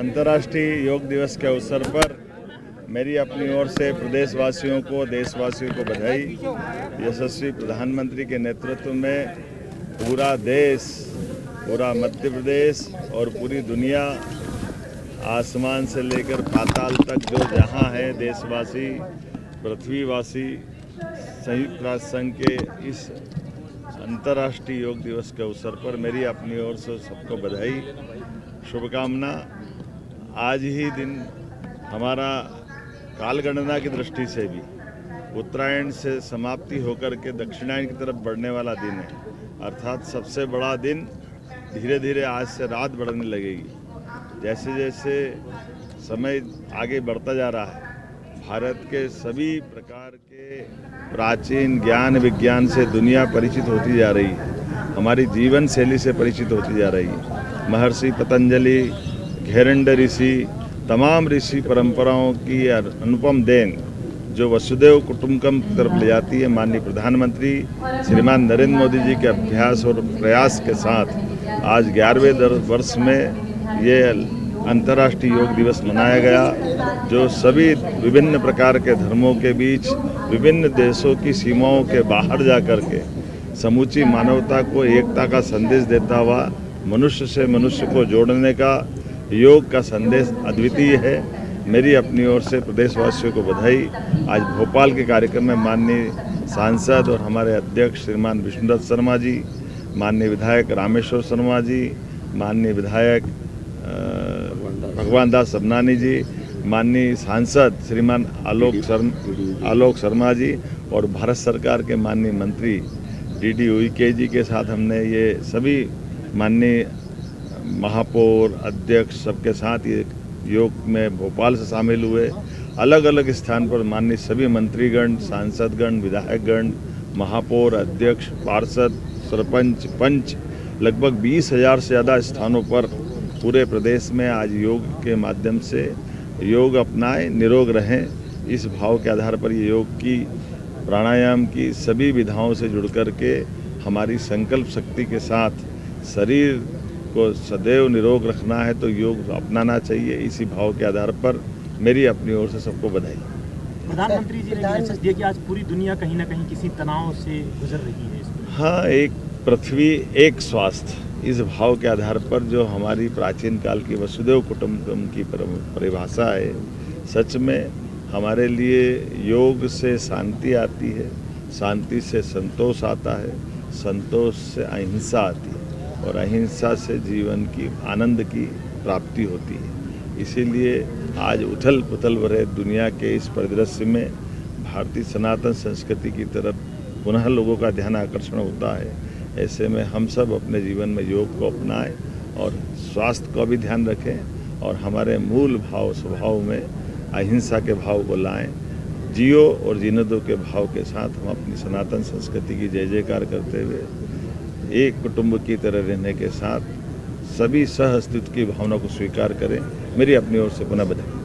अंतर्राष्ट्रीय योग दिवस के अवसर पर मेरी अपनी ओर से प्रदेशवासियों को, देशवासियों को बधाई। यशस्वी प्रधानमंत्री के नेतृत्व में पूरा देश, पूरा मध्य प्रदेश और पूरी दुनिया, आसमान से लेकर पाताल तक जो जहां है, देशवासी, पृथ्वीवासी, संयुक्त राष्ट्र संघ के इस अंतर्राष्ट्रीय योग दिवस के अवसर पर मेरी अपनी ओर से सबको बधाई, शुभकामना। आज ही दिन हमारा कालगणना की दृष्टि से भी उत्तरायण से समाप्ति होकर के दक्षिणायन की तरफ बढ़ने वाला दिन है, अर्थात सबसे बड़ा दिन धीरे धीरे आज से रात बढ़ने लगेगी। जैसे जैसे समय आगे बढ़ता जा रहा है, भारत के सभी प्रकार के प्राचीन ज्ञान विज्ञान से दुनिया परिचित होती जा रही है, हमारी जीवन शैली से परिचित होती जा रही है। महर्षि पतंजलि, घेरंड ऋषि, तमाम ऋषि परंपराओं की अनुपम देन जो वसुदेव कुटुंबकम की तरफ ले जाती है, माननीय प्रधानमंत्री श्रीमान नरेंद्र मोदी जी के अभ्यास और प्रयास के साथ आज 11वें वर्ष में ये अंतर्राष्ट्रीय योग दिवस मनाया गया, जो सभी विभिन्न प्रकार के धर्मों के बीच, विभिन्न देशों की सीमाओं के बाहर जा कर के समूची मानवता को एकता का संदेश देता हुआ मनुष्य से मनुष्य को जोड़ने का योग का संदेश अद्वितीय है। मेरी अपनी ओर से प्रदेशवासियों को बधाई। आज भोपाल के कार्यक्रम में माननीय सांसद और हमारे अध्यक्ष श्रीमान विष्णुदत्त शर्मा जी, माननीय विधायक रामेश्वर शर्मा जी, माननीय विधायक भगवान दास सबनानी जी, माननीय सांसद श्रीमान आलोक शर्मा जी और भारत सरकार के माननीय मंत्री डी उइके जी के साथ हमने ये सभी माननीय महापौर, अध्यक्ष सबके साथ ये योग में भोपाल से शामिल हुए। अलग अलग स्थान पर माननीय सभी मंत्रीगण, सांसदगण, विधायकगण, महापौर, अध्यक्ष, पार्षद, सरपंच, पंच, लगभग 20,000 से ज़्यादा स्थानों पर पूरे प्रदेश में आज योग के माध्यम से योग अपनाएं, निरोग रहें। इस भाव के आधार पर ये योग की, प्राणायाम की सभी विधाओं से जुड़ कर के हमारी संकल्प शक्ति के साथ शरीर को सदैव निरोग रखना है तो योग अपनाना चाहिए। इसी भाव के आधार पर मेरी अपनी ओर से सबको बधाई। प्रधानमंत्री जी ने मैसेज दिया कि आज पूरी दुनिया कहीं ना कहीं किसी तनाव से गुजर रही है। हाँ, एक पृथ्वी एक स्वास्थ्य, इस भाव के आधार पर जो हमारी प्राचीन काल की वसुदेव कुटुंबकम की परिभाषा है, सच में हमारे लिए योग से शांति आती है, शांति से संतोष आता है, संतोष से अहिंसा आती है और अहिंसा से जीवन की आनंद की प्राप्ति होती है। इसीलिए आज उथल पुथल भरे दुनिया के इस परिदृश्य में भारतीय सनातन संस्कृति की तरफ पुनः लोगों का ध्यान आकर्षण होता है। ऐसे में हम सब अपने जीवन में योग को अपनाएं और स्वास्थ्य का भी ध्यान रखें और हमारे मूल भाव स्वभाव में अहिंसा के भाव को लाएं। जियो और जीने दो के भाव के साथ हम अपनी सनातन संस्कृति की जय जयकार करते हुए एक कुटुंब की तरह रहने के साथ सभी सह अस्तित्व की भावना को स्वीकार करें। मेरी अपनी ओर से पुनः बधाई।